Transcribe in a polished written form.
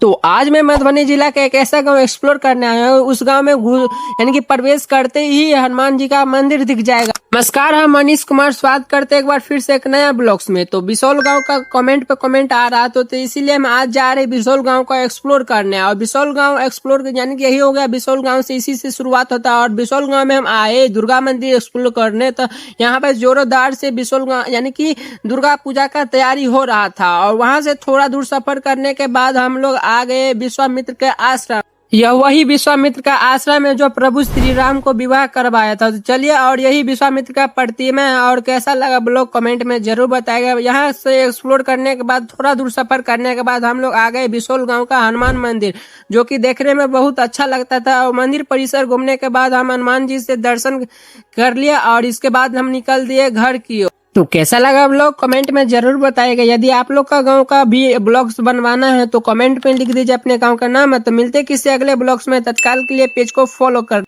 तो आज मैं मधुबनी जिला का एक ऐसा गांव एक्सप्लोर करने आया हूँ। उस गांव में यानी कि प्रवेश करते ही हनुमान जी का मंदिर दिख जाएगा। नमस्कार, हम मनीष कुमार स्वागत करते हैं एक बार फिर से एक नया ब्लॉग्स में। तो बिसौल गांव का कमेंट पे कमेंट आ रहा तो इसीलिए हम आज जा रहे बिसौल गांव का एक्सप्लोर करने। और बिसौल गांव एक्सप्लोर यानी कि यही हो गया, बिसौल गांव से इसी से शुरुआत होता है। और बिसौल गांव में हम आए दुर्गा मंदिर एक्सप्लोर करने, तो यहाँ पे जोरोदार से बिसौल गांव यानी कि दुर्गा पूजा का तैयारी हो रहा था। और वहां से थोड़ा दूर सफर करने के बाद हम लोग आ गए विश्वामित्र के आश्रम। यह वही विश्वामित्र का आश्रम है जो प्रभु श्री राम को विवाह करवाया था। तो चलिए, और यही विश्वामित्र का प्रतिमा है। और कैसा लगा ब्लॉग कमेंट में जरूर बताएगा। यहाँ से एक्सप्लोर करने के बाद थोड़ा दूर सफर करने के बाद हम लोग आ गए बिसौल गांव का हनुमान मंदिर, जो कि देखने में बहुत अच्छा लगता था। और मंदिर परिसर घूमने के बाद हम हनुमान जी से दर्शन कर लिया और इसके बाद हम निकल दिए घर की ओर। तो कैसा लगा ब्लॉग कमेंट में जरूर बताइएगा। यदि आप लोग का गांव का भी ब्लॉग्स बनवाना है तो कमेंट में लिख दीजिए अपने गांव का नाम है। तो मिलते किसी अगले ब्लॉग्स में, तत्काल के लिए पेज को फॉलो कर